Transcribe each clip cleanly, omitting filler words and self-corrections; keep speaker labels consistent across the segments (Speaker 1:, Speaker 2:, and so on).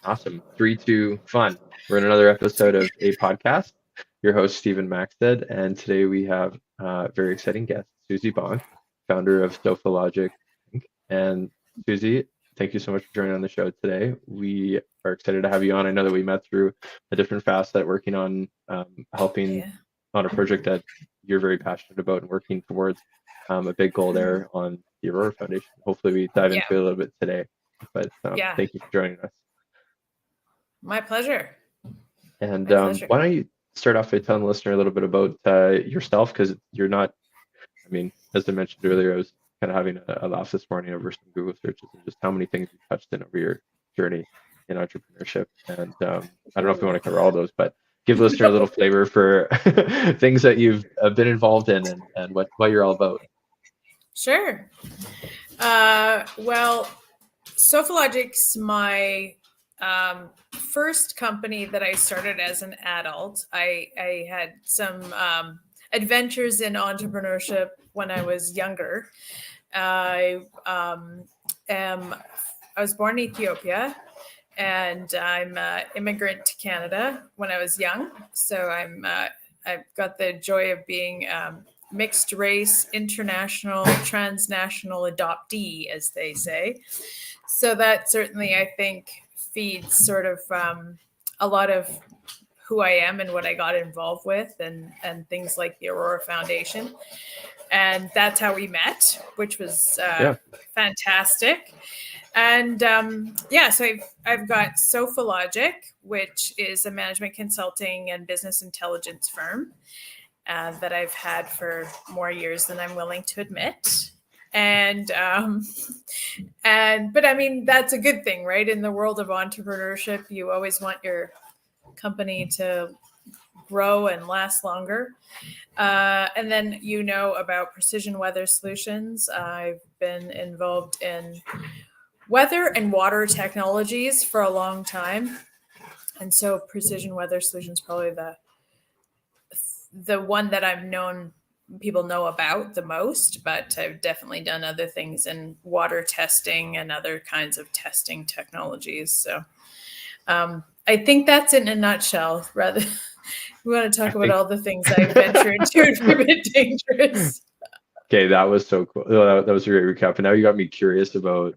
Speaker 1: Awesome. Three, two, fun. We're in another episode of a podcast. Your host, Stephen Maxted, and today we have a very exciting guest, Suzi Bonk, founder of Sofa Logic Inc. And Suzi, thank you so much for joining on the show today. We are excited to have you on. I know that we met through a different facet working on helping
Speaker 2: Yeah.
Speaker 1: on a project that you're very passionate about and working towards a big goal there on the Aurora Foundation. Hopefully, we dive
Speaker 2: Yeah.
Speaker 1: into it a little bit today. But
Speaker 2: Yeah.
Speaker 1: thank you for joining us.
Speaker 2: My pleasure.
Speaker 1: And
Speaker 2: My pleasure.
Speaker 1: why don't you start off by telling the listener a little bit about yourself? Because you're not, I mean, as I mentioned earlier, I was kind of having a laugh this morning over some Google searches and just how many things you've touched in over your journey in entrepreneurship. And I don't know if we want to cover all those, but give the listener a little flavor for things that you've been involved in and what you're all about.
Speaker 2: Sure. Well, Sophalogic's my first company that I started as an adult. I had some adventures in entrepreneurship when I was younger. I was born in Ethiopia, and I'm an immigrant to Canada when I was young. So I've got the joy of being mixed race, international, transnational adoptee, as they say. So that certainly, I think, feeds sort of a lot of who I am and what I got involved with, and things like the Aurora Foundation. And that's how we met, which was fantastic. And so I've got Sofa Logic, which is a management consulting and business intelligence firm that I've had for more years than I'm willing to admit. But I mean, that's a good thing, right? In the world of entrepreneurship, you always want your company to grow and last longer. And then about Precision Weather Solutions. I've been involved in weather and water technologies for a long time. And so Precision Weather Solutions probably the one that people know about the most, but I've definitely done other things in water testing and other kinds of testing technologies. So I think that's in a nutshell. Rather, we want to talk about all the things I venture into. It's a bit dangerous.
Speaker 1: Okay, that was so cool. That was a great recap. And now you got me curious about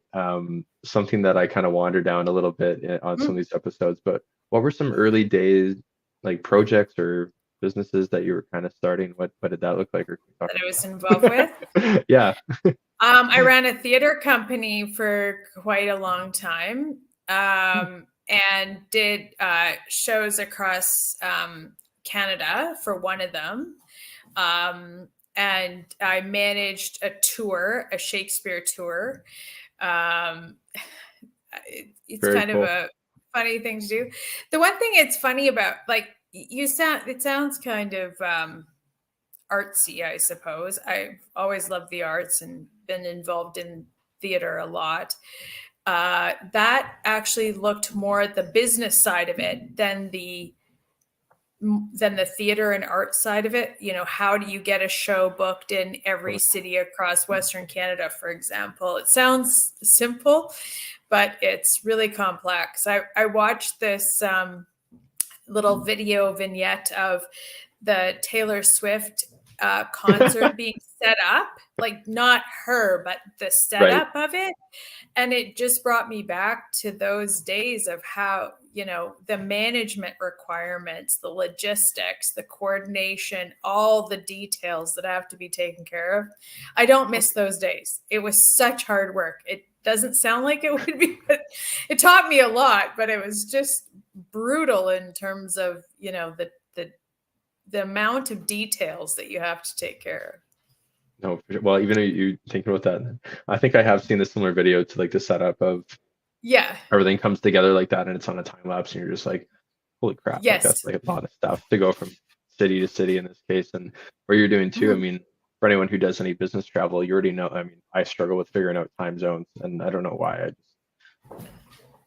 Speaker 1: something that I kind of wandered down a little bit on some of these episodes. But what were some early days, like projects or businesses that you were kind of starting? What did that look like? Or
Speaker 2: that I was involved with?
Speaker 1: Yeah.
Speaker 2: I ran a theater company for quite a long time and did shows across Canada for one of them. And I managed a tour, a Shakespeare tour. It's very kind cool. Of a funny thing to do. The one thing it's funny about, like, it sounds kind of artsy, I suppose. I've always loved the arts and been involved in theater a lot. That actually looked more at the business side of it than the theater and art side of it. How do you get a show booked in every city across Western Canada, for example? It sounds simple, but it's really complex. I watched this little video vignette of the Taylor Swift concert being set up, like not her, but the setup of it. And it just brought me back to those days of how, the management requirements, the logistics, the coordination, all the details that have to be taken care of. I don't miss those days. It was such hard work. It doesn't sound like it would be, but it taught me a lot, but it was just brutal in terms of, the amount of details that you have to take care of.
Speaker 1: No, well, even you thinking about that, I think I have seen a similar video to like the setup of everything comes together like that, and it's on a time lapse, and you're just like, holy crap!
Speaker 2: Yes,
Speaker 1: like, that's like a lot of stuff to go from city to city in this case, and what you're doing too. I mean, for anyone who does any business travel, you already know. I mean, I struggle with figuring out time zones, and I don't know why.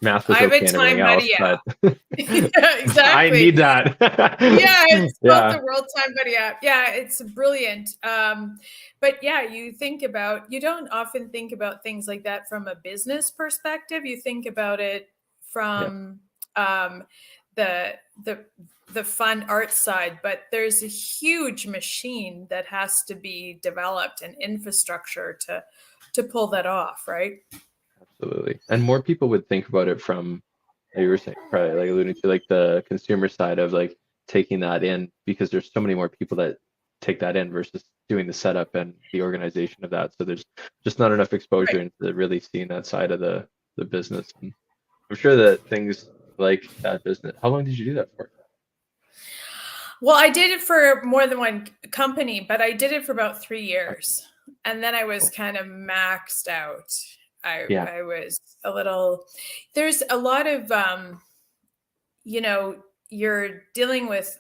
Speaker 1: Math was okay and everything else, but
Speaker 2: yeah, exactly.
Speaker 1: I need that.
Speaker 2: It's called the World Time Buddy app. Yeah, it's brilliant. But yeah, you don't often think about things like that from a business perspective. You think about it from the the the fun art side, but there's a huge machine that has to be developed and infrastructure to pull that off, right?
Speaker 1: Absolutely. And more people would think about it from, like you were saying, probably like alluding to like the consumer side of like taking that in, because there's so many more people that take that in versus doing the setup and the organization of that. So there's just not enough exposure
Speaker 2: Right.
Speaker 1: into really seeing that side of the business. And I'm sure that things like that business. How long did you do that for?
Speaker 2: Well, I did it for more than one company, but I did it for about 3 years. And then I was
Speaker 1: Oh,
Speaker 2: kind of maxed out.
Speaker 1: yeah.
Speaker 2: I was a little, there's a lot of, you know, you're dealing with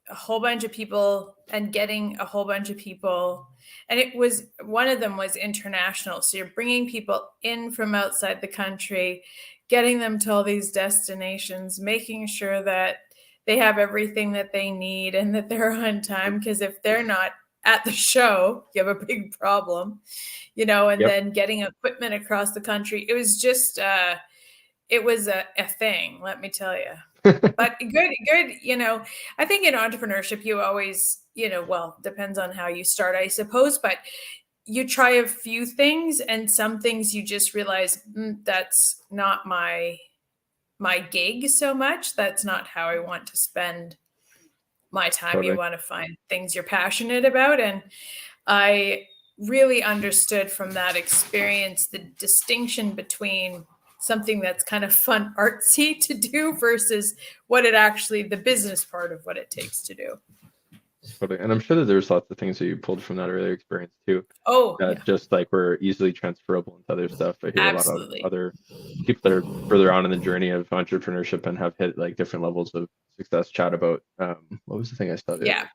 Speaker 2: a whole bunch of people and getting a whole bunch of people. And it was, one of them was international. So you're bringing people in from outside the country, getting them to all these destinations, making sure that they have everything that they need and that they're on time. Because if they're not at the show, you have a big problem, and
Speaker 1: Yep.
Speaker 2: then getting equipment across the country. It was just, it was a thing, let me tell you. But good. I think in entrepreneurship, you always, well, depends on how you start, I suppose, but you try a few things and some things you just realize that's not my gig so much. That's not how I want to spend my time. You
Speaker 1: Totally.
Speaker 2: want to find things you're passionate about. And I really understood from that experience the distinction between something that's kind of fun artsy to do versus what it actually, the business part of what it takes to do.
Speaker 1: Totally. And I'm sure that there's lots of things that you pulled from that earlier experience too,
Speaker 2: Oh
Speaker 1: that
Speaker 2: yeah,
Speaker 1: just like were easily transferable into other stuff. I hear a lot of
Speaker 2: absolutely.
Speaker 1: other people that are further on in the journey of entrepreneurship and have hit like different levels of success chat about what was the thing I saw the other
Speaker 2: Yeah,
Speaker 1: day?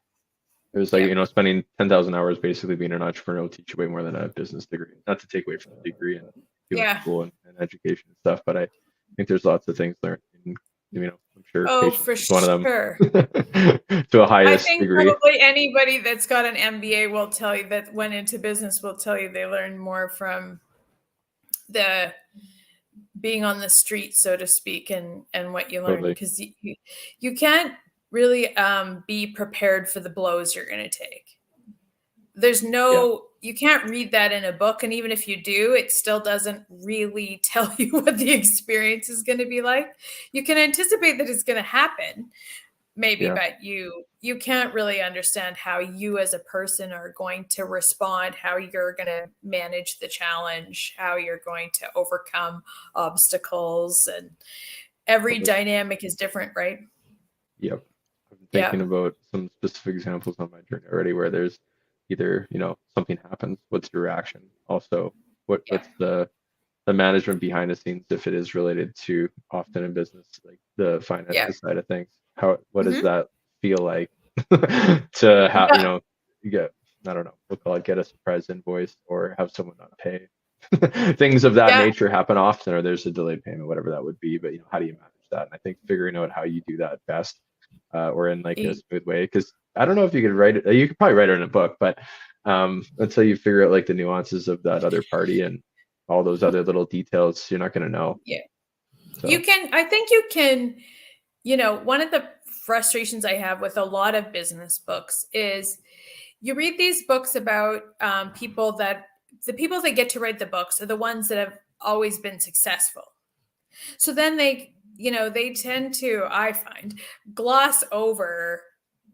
Speaker 1: It was like,
Speaker 2: yeah,
Speaker 1: spending 10,000 hours basically being an entrepreneur will teach you way more than a business degree. Not to take away from the degree and doing
Speaker 2: yeah.
Speaker 1: school and education and stuff, but I think there's lots of things learned. And, I'm sure
Speaker 2: Oh,
Speaker 1: patience
Speaker 2: for
Speaker 1: is one of them
Speaker 2: sure.
Speaker 1: to a
Speaker 2: I
Speaker 1: highest
Speaker 2: think
Speaker 1: degree.
Speaker 2: probably anybody that's got an MBA will tell you, that went into business will tell you they learn more from the being on the street, so to speak, and what you learn,
Speaker 1: Totally.
Speaker 2: because you can't really be prepared for the blows you're going to take. There's
Speaker 1: Yeah.
Speaker 2: no, you can't read that in a book, and even if you do, it still doesn't really tell you what the experience is going to be like. You can anticipate that it's going to happen, maybe,
Speaker 1: Yeah.
Speaker 2: but you can't really understand how you as a person are going to respond, how you're going to manage the challenge, how you're going to overcome obstacles, and every
Speaker 1: Totally.
Speaker 2: dynamic is different, right?
Speaker 1: Yep. I'm
Speaker 2: Yeah,
Speaker 1: thinking about some specific examples on my journey already where there's either, something happens, what's your reaction? Also,
Speaker 2: yeah,
Speaker 1: what's the management behind the scenes if it is related to often in business, like the
Speaker 2: yeah.
Speaker 1: finances side of things? What does
Speaker 2: Hmm.
Speaker 1: that feel like to have,
Speaker 2: Yeah,
Speaker 1: you get, I don't know, we'll call it get a surprise invoice or have someone not pay. Things of that
Speaker 2: yeah,
Speaker 1: nature happen often, or there's a delayed payment, whatever that would be. But how do you manage that? And I think figuring out how you do that best, or in like a
Speaker 2: e-
Speaker 1: smooth way, because I don't know if you could write it. You could probably write it in a book, but until you figure out like the nuances of that other party and all those other little details, you're not going to know.
Speaker 2: yeah.
Speaker 1: So
Speaker 2: I think you can, one of the frustrations I have with a lot of business books is you read these books about the people that get to write the books are the ones that have always been successful. So then they tend to, I find, gloss over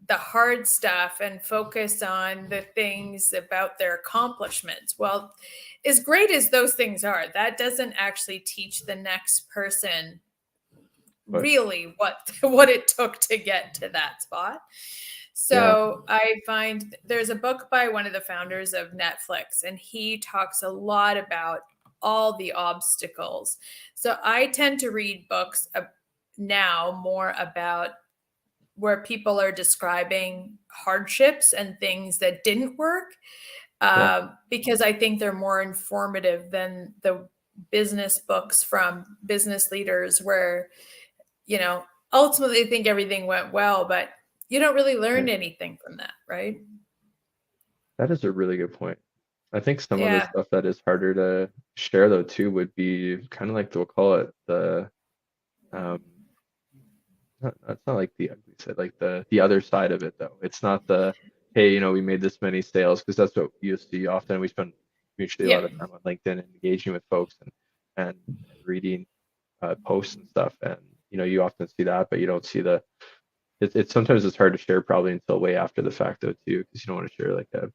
Speaker 2: the hard stuff and focus on the things about their accomplishments. Well, as great as those things are, that doesn't actually teach the next person
Speaker 1: but
Speaker 2: really what it took to get to that spot.
Speaker 1: yeah,
Speaker 2: So I find there's a book by one of the founders of Netflix, and he talks a lot about all the obstacles. So I tend to read books now more about where people are describing hardships and things that didn't work,
Speaker 1: yeah,
Speaker 2: because I think they're more informative than the business books from business leaders where, you know, ultimately think everything went well, but you don't really learn
Speaker 1: right.
Speaker 2: anything from that, right?
Speaker 1: That is a really good point. I think some of the
Speaker 2: Yeah.
Speaker 1: stuff that is harder to share though too would be kind of like we'll call it the um It's not like the ugly side, like the other side of it though. It's not the, hey, we made this many sales, because that's what you see often. We spend usually a
Speaker 2: Yeah.
Speaker 1: lot of time on LinkedIn and engaging with folks and reading posts and stuff, and you often see that, but you don't see the. It's sometimes it's hard to share probably until way after the fact though too, because you don't want to share like that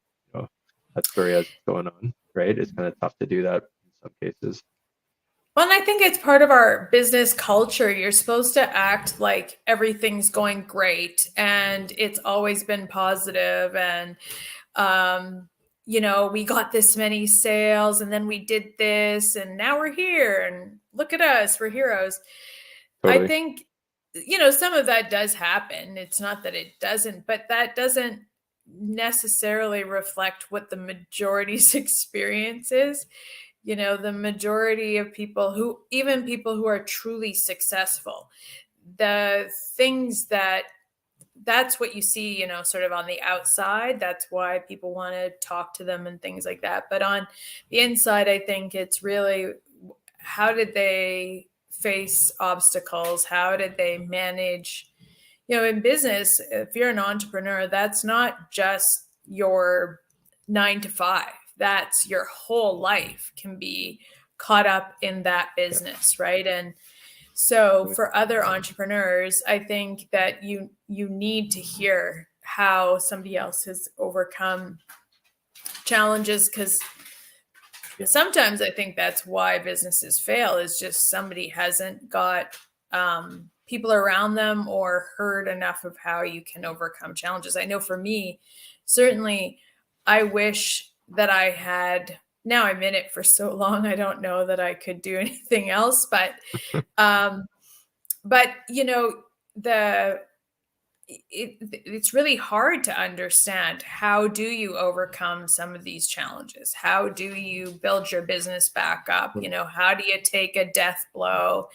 Speaker 1: story as it's going on, right? It's kind of tough to do that in some cases.
Speaker 2: Well, and I think it's part of our business culture. You're supposed to act like everything's going great and it's always been positive, and we got this many sales and then we did this and now we're here and look at us, we're heroes. I
Speaker 1: Totally.
Speaker 2: think, some of that does happen. It's not that it doesn't, but that doesn't necessarily reflect what the majority's experience is. The majority of people even people who are truly successful, the things that's what you see, sort of on the outside. That's why people want to talk to them and things like that. But on the inside, I think it's really, how did they face obstacles? How did they manage? In business, if you're an entrepreneur, that's not just your 9 to 5. That's your whole life can be caught up in that
Speaker 1: Yeah.
Speaker 2: business, right? And so for other entrepreneurs, I think that you need to hear how somebody else has overcome challenges, because
Speaker 1: Yeah.
Speaker 2: sometimes I think that's why businesses fail, is just somebody hasn't got people around them or heard enough of how you can overcome challenges. I know for me, certainly, I wish that I had. Now I'm in it for so long, I don't know that I could do anything else. Um, but the it's really hard to understand, how do you overcome some of these challenges? How do you build your business back up? How do you take a death blow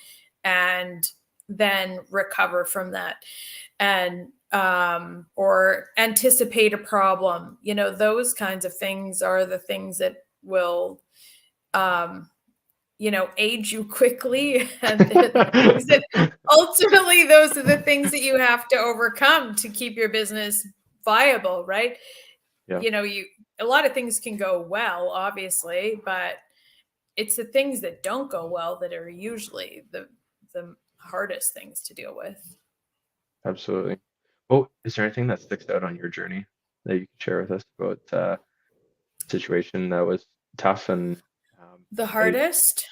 Speaker 2: and then recover from that, and or anticipate a problem? Those kinds of things are the things that will um, age you quickly. And the things that ultimately, those are the things that you have to overcome to keep your business viable, right?
Speaker 1: Yeah.
Speaker 2: A lot of things can go well, obviously, but it's the things that don't go well that are usually the hardest things to deal with.
Speaker 1: Absolutely. Well, is there anything that sticks out on your journey that you can share with us about situation that was tough and
Speaker 2: The
Speaker 1: how you,
Speaker 2: hardest?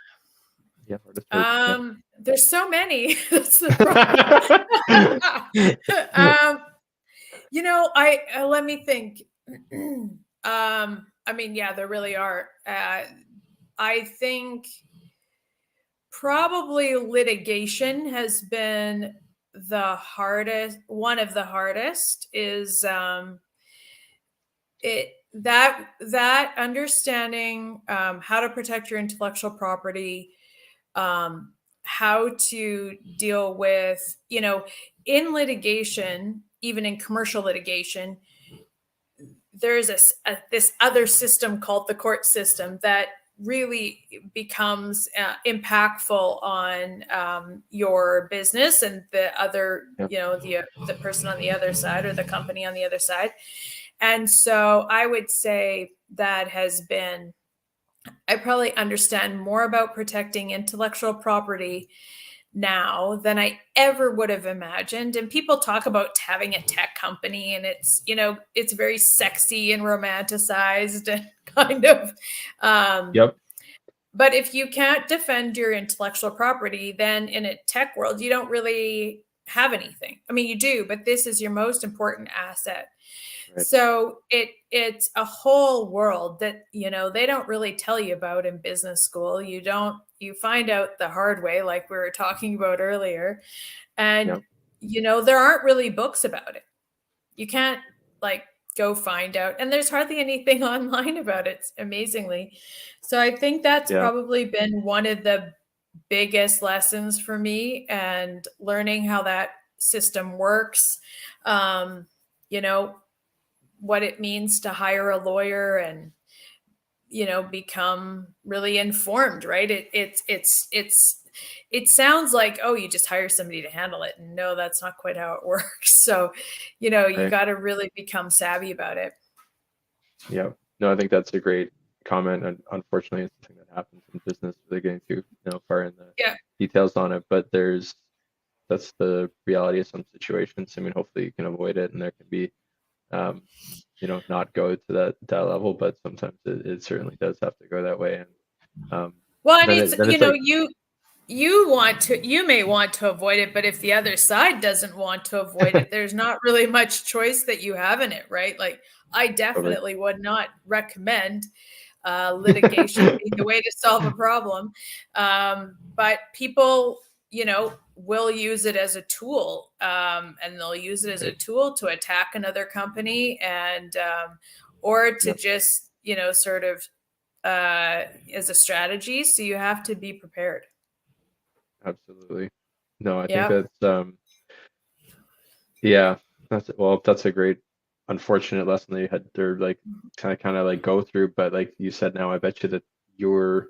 Speaker 1: yeah, hardest or yeah.
Speaker 2: There's so many. That's the problem. I let me think. I mean, yeah, there really are. I think probably litigation has been the hardest. One of the hardest is it that understanding how to protect your intellectual property, how to deal with, in litigation, even in commercial litigation, there's this other system called the court system that really becomes impactful on your business and the other,
Speaker 1: Yeah.
Speaker 2: the person on the other side or the company on the other side. And so I would say that has been, I probably understand more about protecting intellectual property now than I ever would have imagined. And people talk about having a tech company, and it's very sexy and romanticized and kind of.
Speaker 1: Yep.
Speaker 2: But if you can't defend your intellectual property, then in a tech world, you don't really have anything. I mean, you do, but this is your most important asset.
Speaker 1: Right.
Speaker 2: So it's a whole world that they don't really tell you about in business school. You find out the hard way, like we were talking about earlier. And
Speaker 1: Yep.
Speaker 2: there aren't really books about it. You can't like go find out, and there's hardly anything online about it, amazingly. So I think that's
Speaker 1: Yeah.
Speaker 2: probably been one of the biggest lessons for me, and learning how that system works. You know, what it means to hire a lawyer and become really informed, right? It's it sounds like, oh, you just hire somebody to handle it. And no, that's not quite how it works. So, you
Speaker 1: Right.
Speaker 2: got to really become savvy about it.
Speaker 1: Yeah. No, I think that's a great comment. And unfortunately, it's something that happens in business without getting too, far in the
Speaker 2: Yeah.
Speaker 1: details on it. But that's the reality of some situations. I mean, hopefully you can avoid it and there can be, um, not go to that level, but sometimes it certainly does have to go that way. And
Speaker 2: Well, and
Speaker 1: then it's like,
Speaker 2: you may want to avoid it, but if the other side doesn't want to avoid it, there's not really much choice that you have in it, right? Like, I
Speaker 1: totally.
Speaker 2: definitely would not recommend litigation being the way to solve a problem. But people, will use it as a tool, and they'll use it as a
Speaker 1: Right.
Speaker 2: tool to attack another company, and or to
Speaker 1: Yeah,
Speaker 2: just, sort of as a strategy. So you have to be prepared.
Speaker 1: absolutely. No, I think
Speaker 2: Yeah.
Speaker 1: that's yeah, that's a great unfortunate lesson that you had to like kind of like go through. But like you said now, I bet you that you're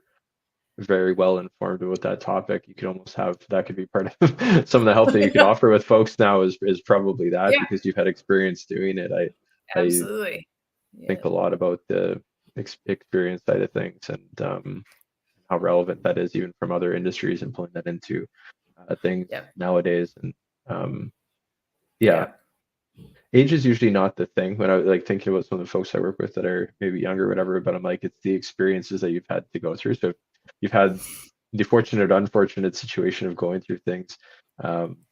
Speaker 1: very well informed about that topic. You could almost have that could be part of some of the help that you could offer with folks now is probably that
Speaker 2: Yeah,
Speaker 1: because you've had experience doing it. I
Speaker 2: absolutely.
Speaker 1: think
Speaker 2: Yeah.
Speaker 1: a lot about the experience side of things and how relevant that is even from other industries and pulling that into things
Speaker 2: Yeah.
Speaker 1: nowadays. And um, yeah,
Speaker 2: Yeah.
Speaker 1: age is usually not the thing when I like thinking about some of the folks I work with that are maybe younger or whatever, but I'm like, it's the experiences that you've had to go through. So if you've had the fortunate or unfortunate situation of going through things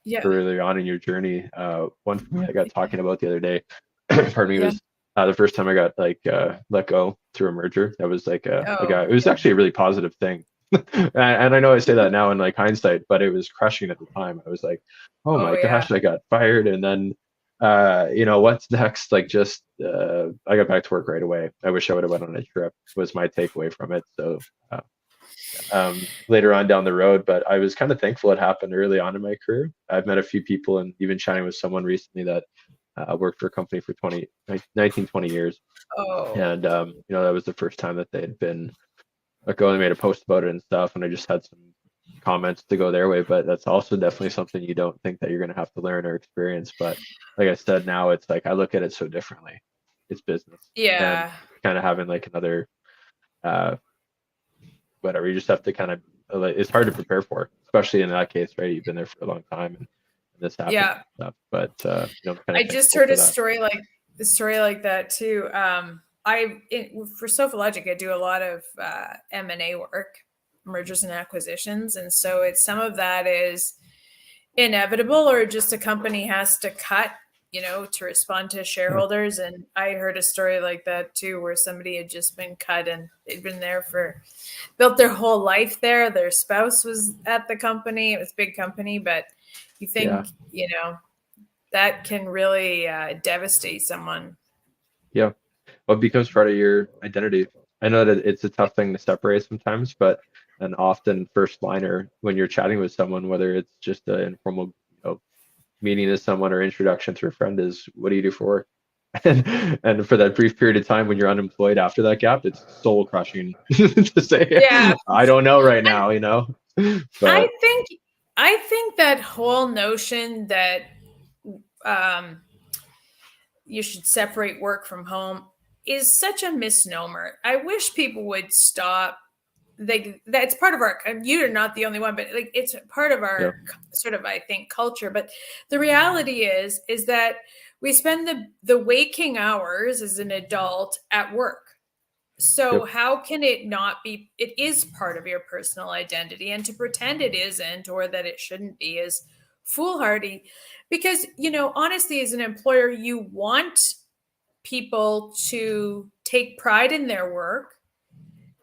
Speaker 2: Yeah.
Speaker 1: early on in your journey. One for me I got talking about the other day, pardon me,
Speaker 2: Yeah.
Speaker 1: was the first time I got like let go through a merger. That was like a
Speaker 2: Oh,
Speaker 1: guy. It was actually a really positive thing. And I know I say that now in like hindsight, but it was crushing at the time. I was like, oh
Speaker 2: oh
Speaker 1: my
Speaker 2: yeah.
Speaker 1: gosh, I got fired. And then, what's next? Like just, I got back to work right away. I wish I would have went on a trip was my takeaway from it. So, later on down the road, but I was kind of thankful it happened early on in my career. I've met a few people and even chatting with someone recently that worked for a company for 19, 20 years.
Speaker 2: Oh,
Speaker 1: And, that was the first time that they had been let go and made a post about it and stuff. And I just had some comments to go their way, but that's also definitely something you don't think that you're going to have to learn or experience. But like I said, now it's like I look at it so differently. It's business and
Speaker 2: yeah.
Speaker 1: kind of having like another uh, whatever. You just have to kind of like it's hard to prepare for, especially in that case, right? You've been there for a long time and this happens
Speaker 2: Yeah.
Speaker 1: and stuff. But I'm kind
Speaker 2: I
Speaker 1: of
Speaker 2: just
Speaker 1: thankful
Speaker 2: heard
Speaker 1: for that.
Speaker 2: a story like that too. For Logic, I do a lot of M&A work, mergers and acquisitions, and so it's some of that is inevitable, or just a company has to cut, to respond to
Speaker 1: Yeah,
Speaker 2: shareholders. And I heard a story like that too, where somebody had just been cut and they'd been there built their whole life there. Their spouse was at the company. It was a big company, but you
Speaker 1: yeah,
Speaker 2: think, that can really devastate someone.
Speaker 1: yeah. Well, it becomes part of your identity. I know that it's a tough thing to separate sometimes, but an often first liner when you're chatting with someone, whether it's just an informal, meeting to someone or introduction through a friend, is what do you do for work? And for that brief period of time when you're unemployed after that gap, it's soul crushing to say,
Speaker 2: Yeah.
Speaker 1: I don't know right now,
Speaker 2: I
Speaker 1: but
Speaker 2: think I think that whole notion that um, you should separate work from home is such a misnomer. I wish people would stop. That's part of our. And you're not the only one, but like it's part of
Speaker 1: yeah,
Speaker 2: our sort of, I think, culture. But the reality is that we spend the waking hours as an adult at work. So
Speaker 1: yep,
Speaker 2: how can it not be? It is part of your personal identity, and to pretend it isn't or that it shouldn't be is foolhardy. Because honestly, as an employer, you want people to take pride in their work,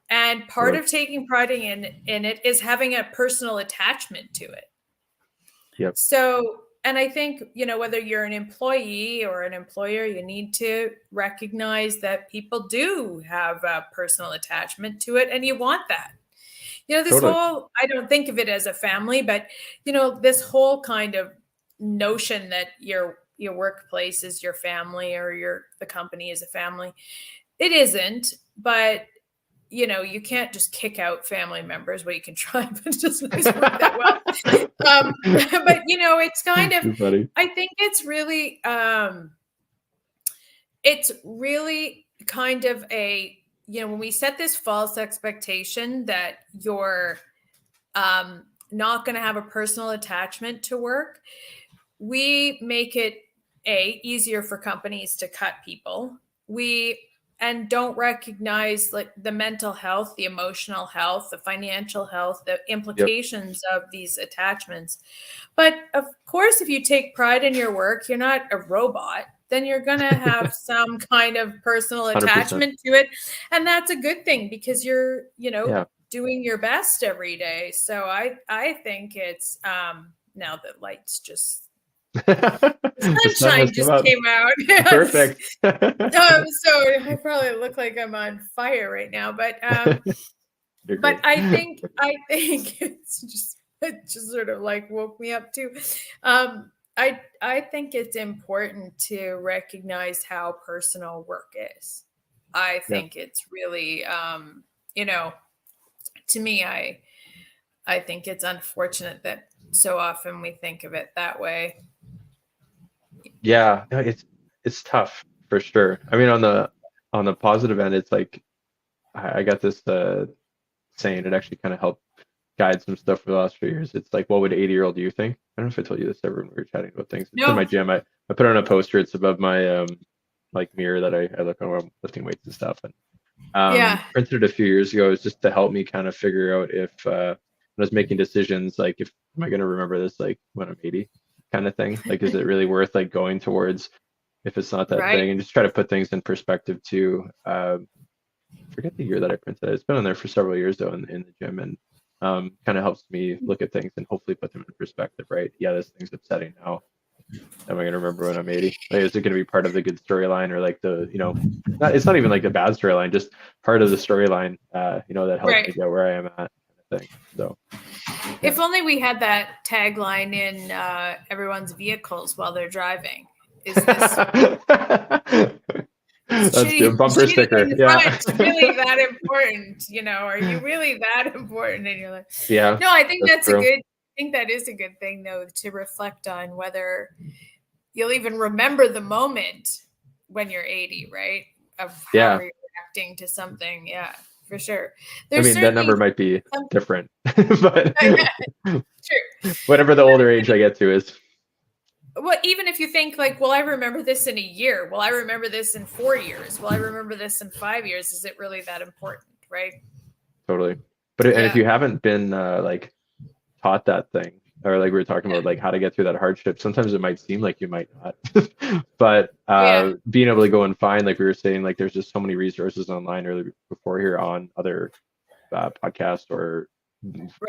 Speaker 2: and part
Speaker 1: totally,
Speaker 2: of taking pride in it is having a personal attachment to it.
Speaker 1: yep,
Speaker 2: So, and I think, whether you're an employee or an employer, you need to recognize that people do have a personal attachment to it, and you want that. This
Speaker 1: totally,
Speaker 2: whole, I don't think of it as a family, but, this whole kind of notion that your workplace is your family, or the company is a family. It isn't, but you can't just kick out family members. Well, you can try, but it doesn't always work that well. But it's kind of,
Speaker 1: Too funny.
Speaker 2: I think it's really kind of when we set this false expectation that you're not going to have a personal attachment to work, we make it easier for companies to cut people. And don't recognize like the mental health, the emotional health, the financial health, the implications of these attachments. But of course, if you take pride in your work, you're not a robot, then you're going to have some kind of personal
Speaker 1: 100%.
Speaker 2: attachment to it. And that's a good thing because you're,
Speaker 1: Yeah.
Speaker 2: doing your best every day. So I think it's now that lights just
Speaker 1: The sun
Speaker 2: sunshine
Speaker 1: has
Speaker 2: just
Speaker 1: come out.
Speaker 2: came out.
Speaker 1: Perfect.
Speaker 2: So I probably look like I'm on fire right now, but
Speaker 1: You're great.
Speaker 2: I think it's it just sort of like woke me up too. I think it's important to recognize how personal work is. I think it's really to me, I think it's unfortunate that so often we think of it that way.
Speaker 1: Yeah, no, it's tough for sure. I mean, on the positive end, it's like I got this saying. It actually kind of helped guide some stuff for the last few years. It's like, what would 80-year-old you think? I don't know if I told you this ever when we were chatting about things. It's in my gym. I put it on a poster. It's above my like mirror that I look on when I'm lifting weights and stuff. And printed it a few years ago. It's just to help me kind of figure out if when I was making decisions, like if am I going to remember this like when I'm 80 kind of thing? Like, is it really worth like going towards if it's not that thing? And just try to put things in perspective too. Forget the year that I printed it. It's been on there for several years though in the gym, and kind of helps me look at things and hopefully put them in perspective, right? Yeah, this thing's upsetting now. Am I going to remember when I'm 80? Like, is it going to be part of the good storyline, or like the, it's not even like the bad storyline, just part of the storyline, that helps me get where I am at, kind of thing. So,
Speaker 2: if only we had that tagline in everyone's vehicles while they're driving. Is this
Speaker 1: that's a bumper sticker? Yeah,
Speaker 2: really that important? Are you really that important in your life?
Speaker 1: Yeah.
Speaker 2: No, I think that's a good. I think that is a good thing, though, to reflect on whether you'll even remember the moment when you're 80, right? Of how you're reacting to something. Yeah, for sure.
Speaker 1: I mean, that number might be different, but true. Whatever the older age I get to is.
Speaker 2: Well, even if you think like, well, I remember this in a year. Well, I remember this in 4 years. Well, I remember this in 5 years. Is it really that important, right?
Speaker 1: Totally. But and if you haven't been like taught that thing, or like we were talking about like how to get through that hardship, sometimes it might seem like you might not. But being able to go and find, like we were saying, like there's just so many resources online earlier before here on other podcasts or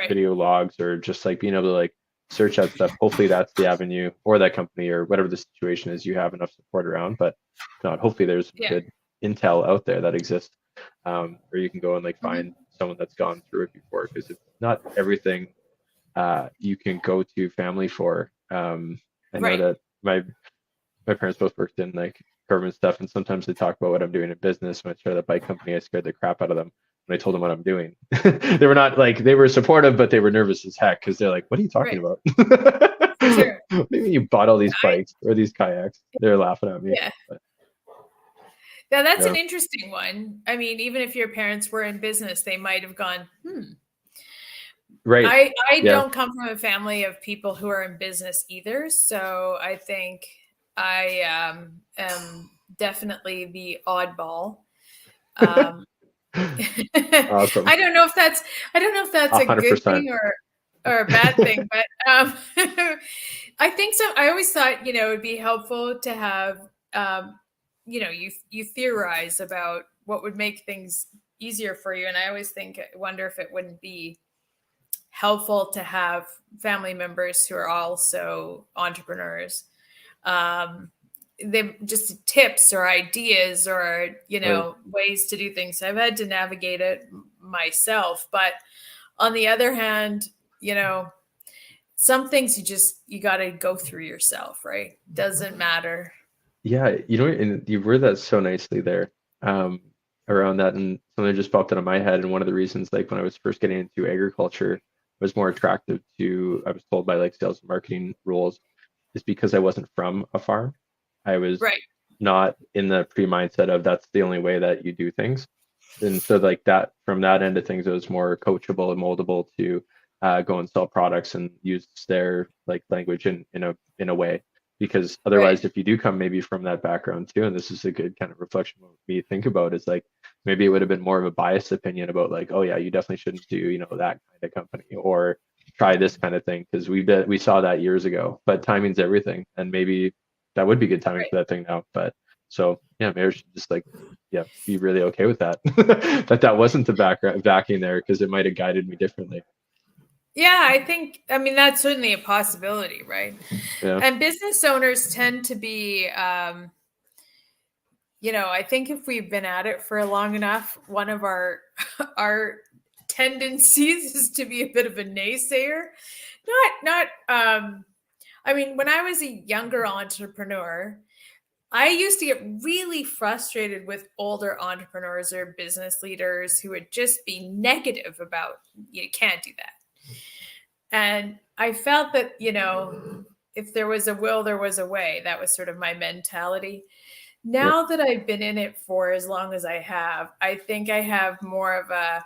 Speaker 1: video logs, or just like being able to like search that stuff. Hopefully that's the avenue, or that company, or whatever the situation is, you have enough support around. But not, hopefully there's good intel out there that exists, where you can go and like find someone that's gone through it before, because it's not everything you can go to family for. I know that my parents both worked in like government stuff, and sometimes they talk about what I'm doing in business. When I started the bike company, I scared the crap out of them when I told them what I'm doing. They were not like, they were supportive, but they were nervous as heck, because they're like, what are you talking about? Sure. What do you mean you bought all these bikes or these kayaks? They're laughing at me.
Speaker 2: Now that's an interesting one. I mean, even if your parents were in business, they might have gone,
Speaker 1: Right.
Speaker 2: I don't come from a family of people who are in business either. So I think I am definitely the oddball.
Speaker 1: Awesome.
Speaker 2: I don't know if that's 100%. A good thing or a bad thing, but I think so. I always thought, it would be helpful to have, you theorize about what would make things easier for you. And I always wonder if it wouldn't be helpful to have family members who are also entrepreneurs. They just tips or ideas or, ways to do things. I've had to navigate it myself, but on the other hand, some things you got to go through yourself, right? Doesn't matter.
Speaker 1: Yeah. And you word that so nicely there. I around that, and something just popped into my head. And one of the reasons, like when I was first getting into agriculture, was more attractive to, I was told by like sales and marketing roles, is because I wasn't from a farm. I was
Speaker 2: Right.
Speaker 1: not in the pre-mindset of that's the only way that you do things. And so like that, from that end of things, it was more coachable and moldable to go and sell products and use their like language in a way. Because
Speaker 2: Right.
Speaker 1: otherwise, if you do come maybe from that background too, and this is a good kind of reflection of me think about, is like maybe it would have been more of a biased opinion about like, oh yeah, you definitely shouldn't do, you know, that kind of company, or try this kind of thing, because we saw that years ago. But timing's everything, and maybe that would be good timing
Speaker 2: Right.
Speaker 1: for that thing now. But so yeah, maybe I should just like, yeah, be really okay with that. That wasn't the background backing there, because it might have guided me differently.
Speaker 2: Yeah, I mean, that's certainly a possibility, right?
Speaker 1: Yeah.
Speaker 2: And business owners tend to be, I think if we've been at it for long enough, one of our our tendencies is to be a bit of a naysayer. Not I mean, when I was a younger entrepreneur, I used to get really frustrated with older entrepreneurs or business leaders who would just be negative about, you can't do that. And I felt that, if there was a will, there was a way. That was sort of my mentality.
Speaker 1: Yep.
Speaker 2: Now that I've been in it for as long as I have, I think I have more of a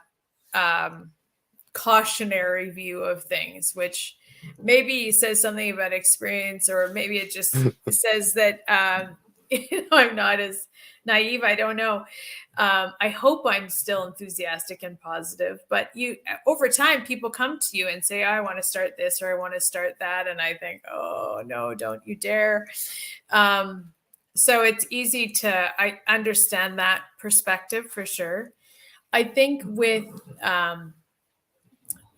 Speaker 2: cautionary view of things, which maybe says something about experience, or maybe it just says that I'm not as naive. I don't know. I hope I'm still enthusiastic and positive, but over time, people come to you and say, I want to start this or I want to start that. And I think, oh, no, don't you dare. So it's easy I understand that perspective for sure. I think with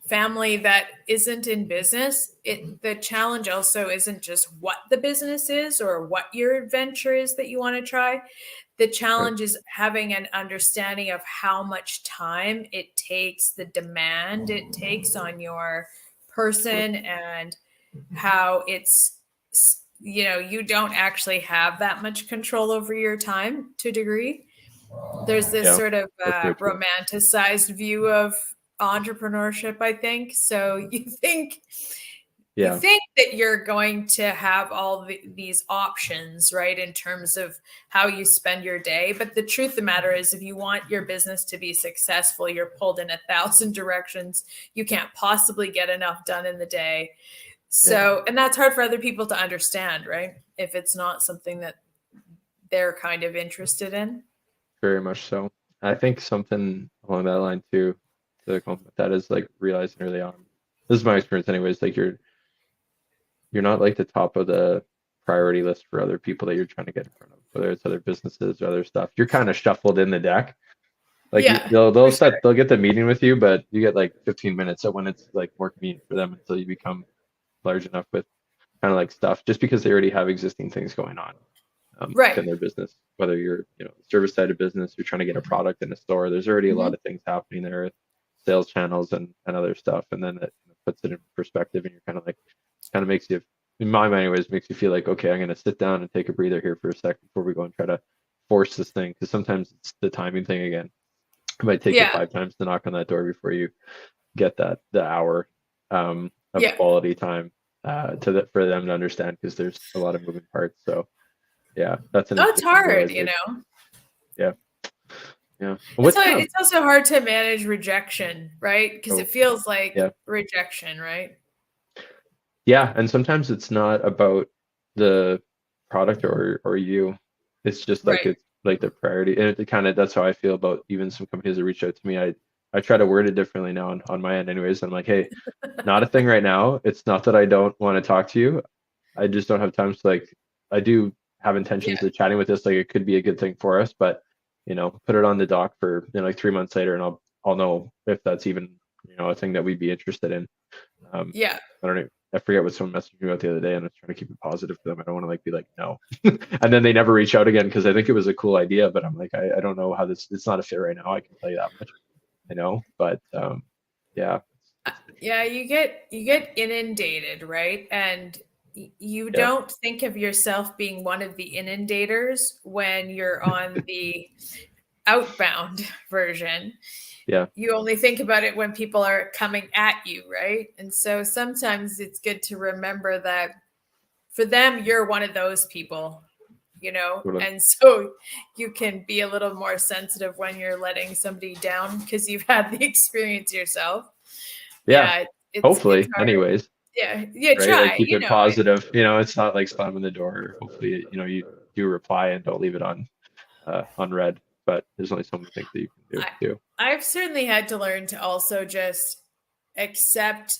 Speaker 2: family that isn't in business, the challenge also isn't just what the business is or what your adventure is that you want to try. The
Speaker 1: Right.
Speaker 2: challenge is having an understanding of how much time it takes, the demand it takes on your person, and how you don't actually have that much control over your time to a degree. There's this
Speaker 1: Yeah,
Speaker 2: sort of
Speaker 1: that's very true.
Speaker 2: romanticized view of entrepreneurship, I think. So you
Speaker 1: Yeah.
Speaker 2: think that you're going to have all these options, right, in terms of how you spend your day. But the truth of the matter is, if you want your business to be successful, you're pulled in 1,000 directions. You can't possibly get enough done in the day.
Speaker 1: Yeah,
Speaker 2: So, and that's hard for other people to understand, right? If it's not something that they're kind of interested in.
Speaker 1: very much so. I think something along that line too, to complement that, is like realizing early on. This is my experience anyways, like you're not like the top of the priority list for other people that you're trying to get in front of, whether it's other businesses or other stuff. You're kind of shuffled in the deck. Like
Speaker 2: Yeah,
Speaker 1: they'll
Speaker 2: for sure.
Speaker 1: set they'll get the meeting with you, but you get like 15 minutes at when it's like more convenient for them, until you become large enough with kind of like stuff, just because they already have existing things going on
Speaker 2: Right.
Speaker 1: within their business. Whether you're, service side of business, you're trying to get a product in a store, there's already a
Speaker 2: Mm-hmm.
Speaker 1: lot of things happening there, sales channels and other stuff. And then it puts it in perspective, and you're kind of like, kind of makes you, in my mind anyways, makes you feel like, okay, I'm going to sit down and take a breather here for a sec before we go and try to force this thing. Because sometimes it's the timing thing again. It might take you
Speaker 2: Yeah.
Speaker 1: 5 times to knock on that door before you get the hour of
Speaker 2: Yeah.
Speaker 1: quality time for them to understand, because there's a lot of moving parts. So yeah, that's an
Speaker 2: Oh, it's
Speaker 1: interesting
Speaker 2: hard,
Speaker 1: realization. Yeah, yeah.
Speaker 2: It's
Speaker 1: What's
Speaker 2: it's also hard to manage rejection, right? Because
Speaker 1: oh
Speaker 2: it feels like
Speaker 1: yeah,
Speaker 2: rejection, right?
Speaker 1: yeah, and sometimes it's not about the product or you. It's just like
Speaker 2: Right.
Speaker 1: it's like the priority, and it kind of, that's how I feel about even some companies that reach out to me. I try to word it differently now on my end anyways. I'm like, hey, not a thing right now. It's not that I don't want to talk to you. I just don't have time to like, I do have
Speaker 2: Yeah.
Speaker 1: intentions of chatting with this. Like it could be a good thing for us, but put it on the dock for like 3 months later, and I'll know if that's even a thing that we'd be interested in.
Speaker 2: Yeah.
Speaker 1: I don't know. I forget what someone messaged me about the other day, and I was trying to keep it positive for them. I don't want to like be like no, and then they never reach out again, because I think it was a cool idea, but I'm like, I don't know how this. It's not a fit right now. I can tell you that much. I know, but yeah, it's
Speaker 2: Yeah, you get inundated, right? And you
Speaker 1: yeah,
Speaker 2: don't think of yourself being one of the inundators when you're on the outbound version.
Speaker 1: Yeah.
Speaker 2: You only think about it when people are coming at you, right? And so sometimes it's good to remember that for them, you're one of those people,
Speaker 1: Totally.
Speaker 2: and so you can be a little more sensitive when you're letting somebody down because you've had the experience yourself.
Speaker 1: Yeah.
Speaker 2: Yeah, it's
Speaker 1: Hopefully,
Speaker 2: hard.
Speaker 1: anyways,
Speaker 2: Yeah,
Speaker 1: right? Like
Speaker 2: try,
Speaker 1: keep it positive. It's not like slamming the door. Hopefully, you do reply and don't leave it on red. But there's only so many things that you can do too.
Speaker 2: I've certainly had to learn to also just accept,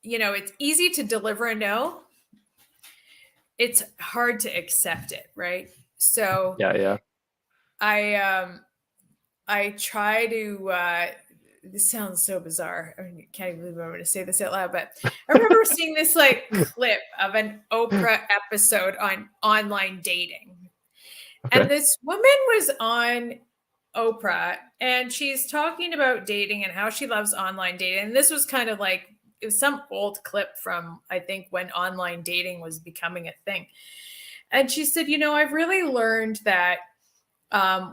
Speaker 2: it's easy to deliver a no. It's hard to accept it, right? So
Speaker 1: Yeah.
Speaker 2: I try to this sounds so bizarre. I mean, I can't even believe I'm going to say this out loud, but I remember seeing this like clip of an Oprah episode on online dating.
Speaker 1: Okay.
Speaker 2: And this woman was on Oprah and she's talking about dating and how she loves online dating. And this was kind of like, it was some old clip from, I think, when online dating was becoming a thing. And she said, I've really learned that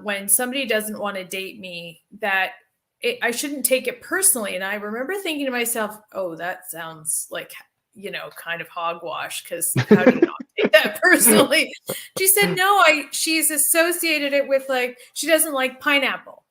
Speaker 2: when somebody doesn't want to date me, that I shouldn't take it personally. And I remember thinking to myself, oh, that sounds like, kind of hogwash, because how do you not take that personally? She said, no, she's associated it with like, she doesn't like pineapple.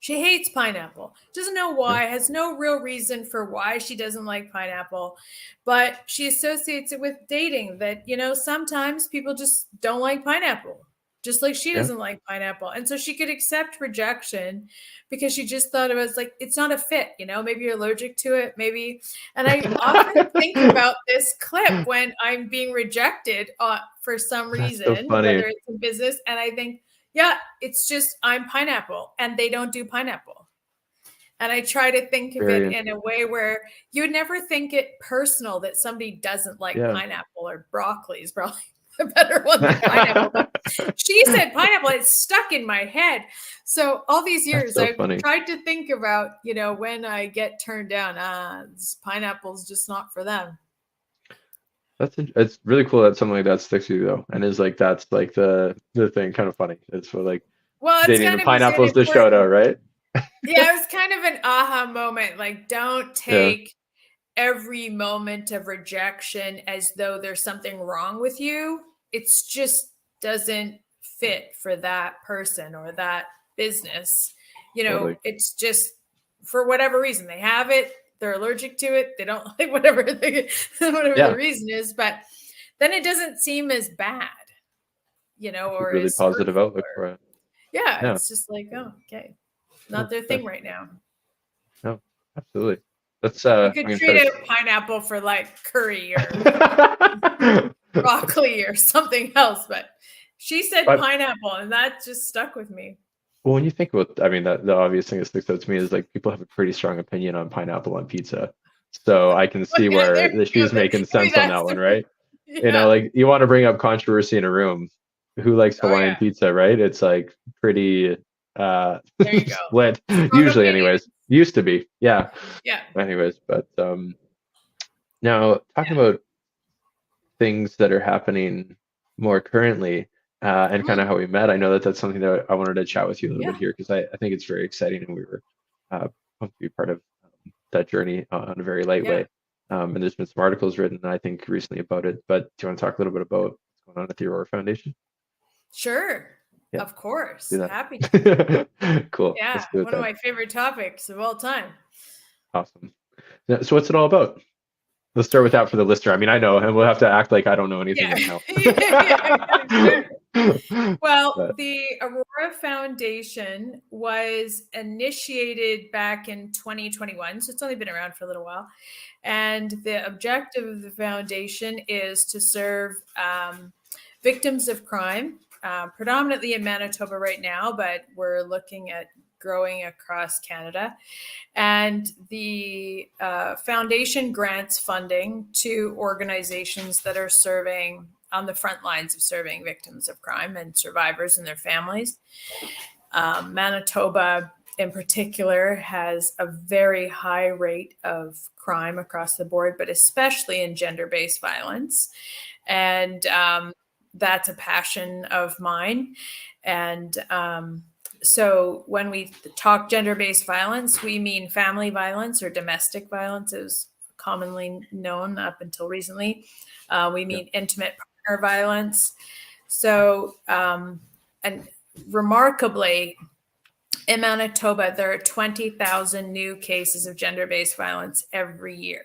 Speaker 2: She hates pineapple. Doesn't know why, has no real reason for why she doesn't like pineapple, but she associates it with dating that, sometimes people just don't like pineapple, just like she doesn't like pineapple. And so she could accept rejection because she just thought it was like, it's not a fit, maybe you're allergic to it, maybe. And I often think about this clip when I'm being rejected for some reason,
Speaker 1: so funny.
Speaker 2: whether it's in business. And I think, yeah, it's just I'm pineapple and they don't do pineapple. And I try to think of it in a way where you would never think it personal that somebody doesn't like pineapple, or broccoli is probably a better one than pineapple. But she said pineapple, it's stuck in my head. So all these years I've tried to think about, when I get turned down, pineapple's just not for them.
Speaker 1: It's really cool that something like that sticks to you though, and is like that's like the thing. Kind of funny. It's for like dating the pineapples the shout out, right?
Speaker 2: Yeah, it was kind of an aha moment. Like, don't take every moment of rejection as though there's something wrong with you. It's just doesn't fit for that person or that business. It's just for whatever reason they have it. They're allergic to it. They don't like whatever the reason is, but then it doesn't seem as bad, or
Speaker 1: really positive outlook for it.
Speaker 2: Yeah, it's just like, oh, okay, not their thing right now.
Speaker 1: No, absolutely. That's
Speaker 2: you could treat a pineapple for like curry or broccoli or something else, but she said pineapple, and that just stuck with me.
Speaker 1: Well, when you think about, the obvious thing that sticks out to me is like people have a pretty strong opinion on pineapple on pizza. So I can see where she's making sense on that one, right? Like you want to bring up controversy in a room. Who likes Hawaiian pizza, right? It's like pretty split. Usually, anyways. Used to be. Yeah. Anyways, but now talking about things that are happening more currently. And kind of how we met. I know that's something that I wanted to chat with you a little bit here because I think it's very exciting and we were pumped to be part of that journey on a very light way. And there's been some articles written, I think, recently about it. But do you want to talk a little bit about what's going on at the Aurora Foundation?
Speaker 2: Sure. Of course. Happy
Speaker 1: to. Cool.
Speaker 2: Yeah. One of my favorite topics of all time.
Speaker 1: Awesome. So what's it all about? Let's start with that for the listener. I know, and we'll have to act like I don't know anything right now.
Speaker 2: Well, the Aurora Foundation was initiated back in 2021, so it's only been around for a little while. And the objective of the foundation is to serve victims of crime, predominantly in Manitoba right now, but we're looking at growing across Canada. And the foundation grants funding to organizations that are serving on the front lines of serving victims of crime and survivors and their families. Manitoba in particular has a very high rate of crime across the board, but especially in gender-based violence. And that's a passion of mine. And So when we talk gender-based violence, we mean family violence or domestic violence, is commonly known up until recently. We mean intimate partner violence. So, and remarkably, in Manitoba, there are 20,000 new cases of gender-based violence every year.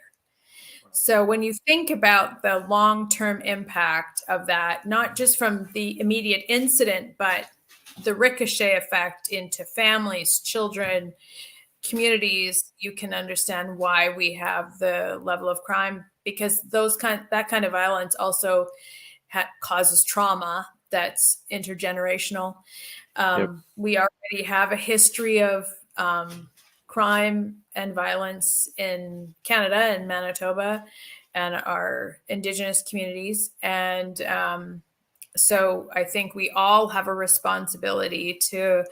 Speaker 2: So when you think about the long-term impact of that, not just from the immediate incident, but the ricochet effect into families, children, communities, you can understand why we have the level of crime, because that kind of violence also causes trauma that's intergenerational. We already have a history of crime and violence in Canada and Manitoba and our Indigenous communities. And so I think we all have a responsibility to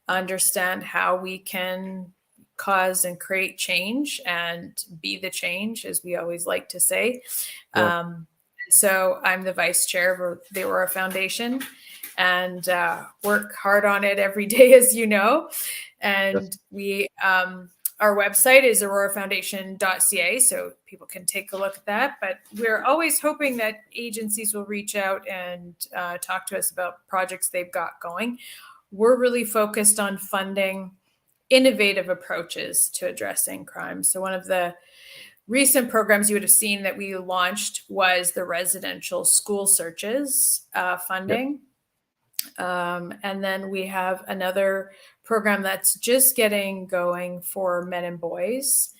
Speaker 2: understand how we can cause and create change and be the change, as we always like to say. So I'm the vice chair of the Aurora Foundation and work hard on it every day, as you know. And we, our website is aurorafoundation.ca, so people can take a look at that. But we're always hoping that agencies will reach out and talk to us about projects they've got going. We're really focused on funding innovative approaches to addressing crime. So one of the recent programs you would have seen that we launched was the residential school searches funding. And then we have another program that's just getting going for men and boys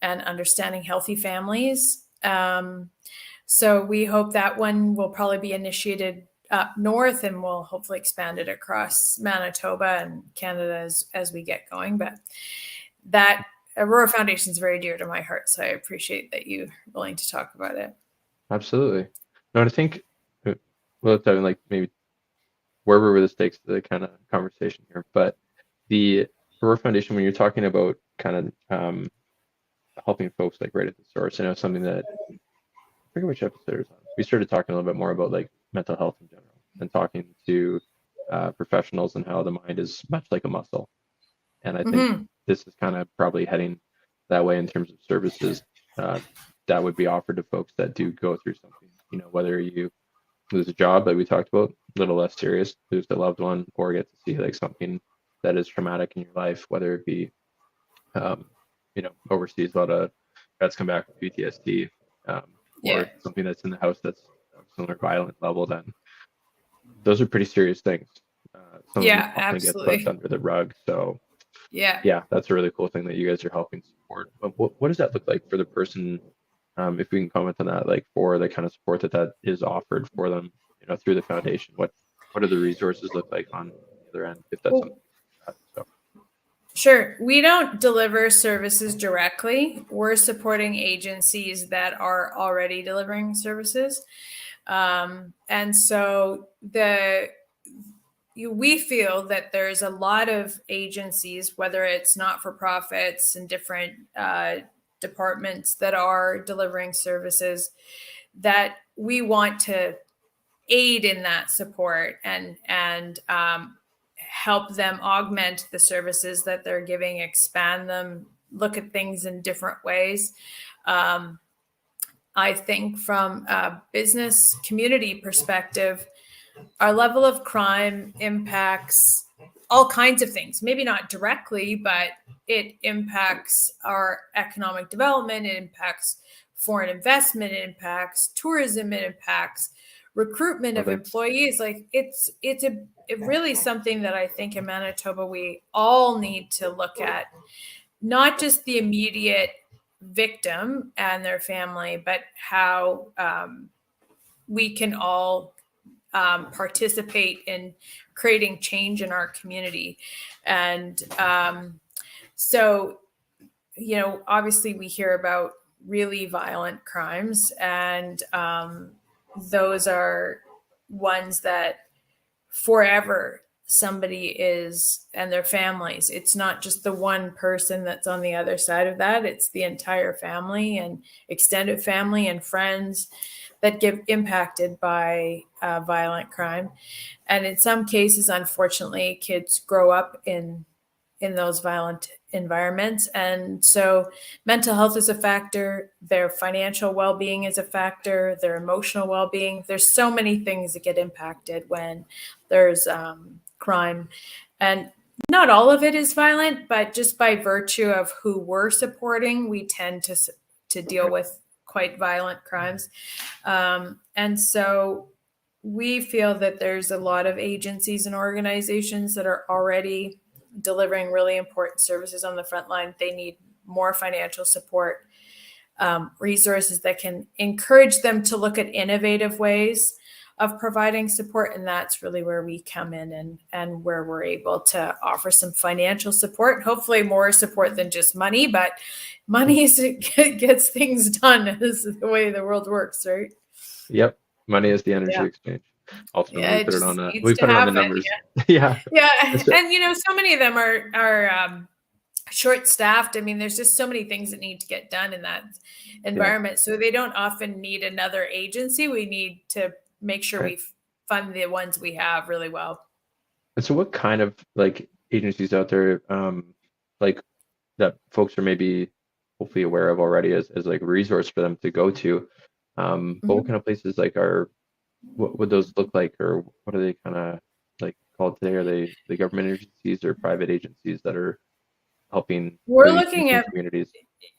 Speaker 2: and understanding healthy families. So we hope that one will probably be initiated up north, and we'll hopefully expand it across Manitoba and Canada as we get going. But that Aurora Foundation is very dear to my heart, so I appreciate that you're willing to talk about it.
Speaker 1: Absolutely. No, I think we'll dive in, like, maybe wherever were the stakes of the kind of conversation here, but the Aurora Foundation, when you're talking about kind of helping folks like right at the source, I know something that I forget which episode it was on. We started talking a little bit more about like mental health in general and talking to professionals and how the mind is much like a muscle. And I think this is kind of probably heading that way in terms of services that would be offered to folks that do go through something, you know, whether you lose a job like we talked about, a little less serious, lose a loved one, or get to see like something that is traumatic in your life, whether it be, you know, overseas, a lot of vets come back with PTSD, or something that's in the house that's similar violent level, then those are pretty serious things. Some of them often
Speaker 2: absolutely
Speaker 1: get put under the rug. So
Speaker 2: yeah,
Speaker 1: that's a really cool thing that you guys are helping support. But what does that look like for the person? If we can comment on that, like for the kind of support that is offered for them, you know, through the foundation, what do the resources look like on the other end, if that's something like that? So.
Speaker 2: Sure. We don't deliver services directly. We're supporting agencies that are already delivering services. And so we feel that there's a lot of agencies, whether it's not-for-profits and different departments that are delivering services, that we want to aid in that support and help them augment the services that they're giving, expand them, look at things in different ways. I think from a business community perspective, our level of crime impacts all kinds of things, maybe not directly, but it impacts our economic development, it impacts foreign investment, it impacts tourism, it impacts recruitment of employees. Like it's really something that I think in Manitoba we all need to look at, not just the immediate victim and their family, but how we can all participate in creating change in our community. And so, you know, obviously we hear about really violent crimes, and those are ones that forever somebody is, and their families. It's not just the one person that's on the other side of that. It's the entire family and extended family and friends that get impacted by violent crime. And in some cases, unfortunately, kids grow up in those violent environments. And so mental health is a factor, their financial well-being is a factor, their emotional well-being. There's so many things that get impacted when there's crime. And not all of it is violent, but just by virtue of who we're supporting, we tend to deal with quite violent crimes. And so we feel that there's a lot of agencies and organizations that are already delivering really important services on the front line. They need more financial support, resources that can encourage them to look at innovative ways of providing support. And that's really where we come in and where we're able to offer some financial support, hopefully more support than just money, but money is gets things done. This is the way the world works, right?
Speaker 1: Yep. Money is the energy exchange. Ultimately,
Speaker 2: Yeah,
Speaker 1: we put it on
Speaker 2: needs
Speaker 1: we
Speaker 2: to
Speaker 1: put it on the
Speaker 2: happen.
Speaker 1: numbers.
Speaker 2: Yeah.
Speaker 1: Yeah.
Speaker 2: And so many of them are short-staffed. I mean, there's just so many things that need to get done in that environment. So they don't often need another agency. We need to make sure we fund the ones we have really well.
Speaker 1: And so what kind of like agencies out there like that folks are maybe hopefully aware of already as like a resource for them to go to? But what kind of places like what would those look like, or what are they kind of like called today? Are they the government agencies or private agencies that are helping
Speaker 2: We're
Speaker 1: really
Speaker 2: looking at
Speaker 1: communities?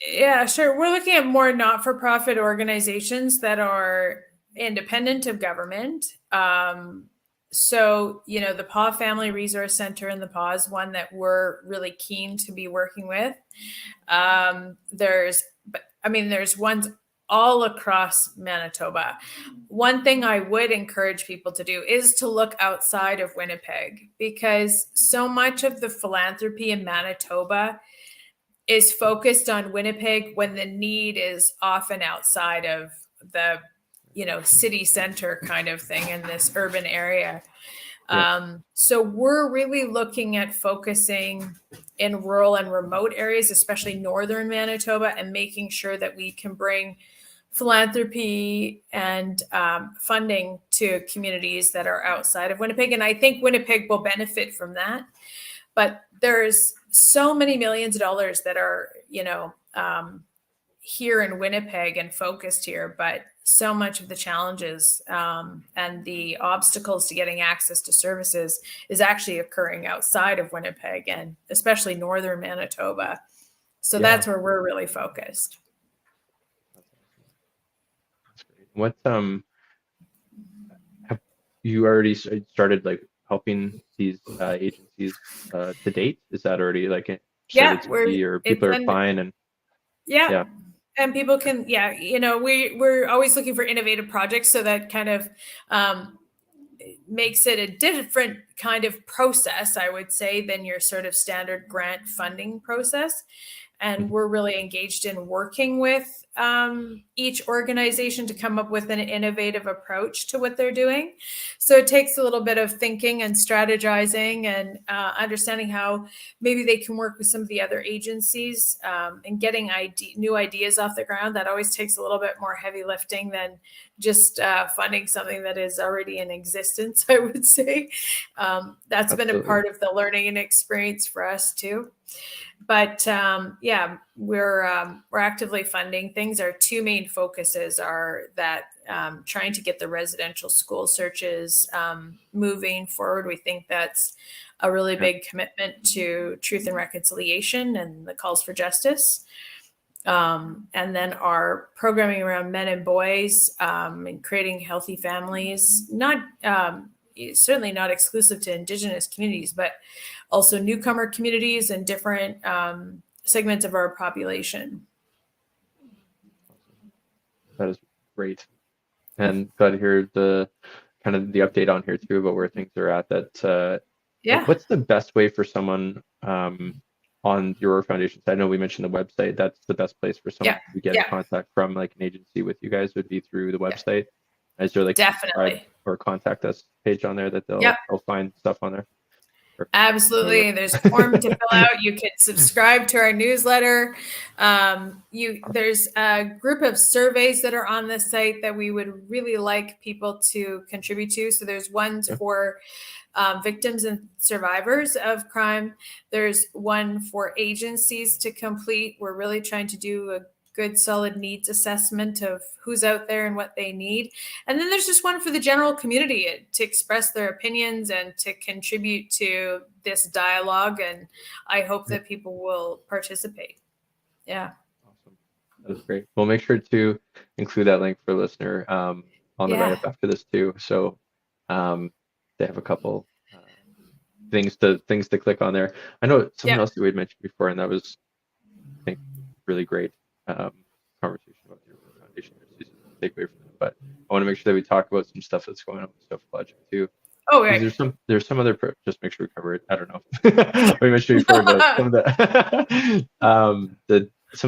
Speaker 2: Yeah, sure. We're looking at more not-for-profit organizations that are independent of government. So, the Paw Family Resource Center in the Paw is one that we're really keen to be working with. There's ones all across Manitoba. One thing I would encourage people to do is to look outside of Winnipeg, because so much of the philanthropy in Manitoba is focused on Winnipeg when the need is often outside of the, city center kind of thing in this urban area. So we're really looking at focusing in rural and remote areas, especially northern Manitoba, and making sure that we can bring philanthropy and funding to communities that are outside of Winnipeg. And I think Winnipeg will benefit from that. But there's so many millions of dollars that are, here in Winnipeg and focused here, but so much of the challenges and the obstacles to getting access to services is actually occurring outside of Winnipeg, and especially northern Manitoba. So that's where we're really focused.
Speaker 1: That's great. What have you already started like helping these agencies to date? Is that already like started to be, or people are applying and
Speaker 2: and people can we're always looking for innovative projects, so that kind of makes it a different kind of process, I would say, than your sort of standard grant funding process. And we're really engaged in working with each organization to come up with an innovative approach to what they're doing. So it takes a little bit of thinking and strategizing and understanding how maybe they can work with some of the other agencies and getting new ideas off the ground. That always takes a little bit more heavy lifting than just funding something that is already in existence, I would say. That's been a part of the learning and experience for us too. But we're actively funding things. Our two main focuses are that trying to get the residential school searches moving forward. We think that's a really big commitment to truth and reconciliation and the calls for justice. And then our programming around men and boys and creating healthy families, certainly not exclusive to Indigenous communities, but also newcomer communities and different segments of our population.
Speaker 1: That is great. And glad to hear the kind of the update on here too about where things are at. What's the best way for someone on your foundation? I know we mentioned the website. That's the best place for someone to get in contact from like an agency with you guys would be through the website. Is there like
Speaker 2: definitely
Speaker 1: or contact us page on there that they'll find stuff on there?
Speaker 2: Absolutely. There's a form to fill out. You can subscribe to our newsletter. There's a group of surveys that are on the site that we would really like people to contribute to. So there's ones for victims and survivors of crime. There's one for agencies to complete. We're really trying to do a good solid needs assessment of who's out there and what they need. And then there's just one for the general community to express their opinions and to contribute to this dialogue. And I hope that people will participate. Yeah.
Speaker 1: Awesome. That is great. We'll make sure to include that link for listener on the write-up after this too. So they have a couple things to click on there. I know something else that we had mentioned before, and that was, I think, really great conversation about your foundation. Take away from it, but I want to make sure that we talk about some stuff that's going on with Stuff Project too.
Speaker 2: Oh, right.
Speaker 1: There's some other just make sure we cover it. I don't know. We mentioned before, but some of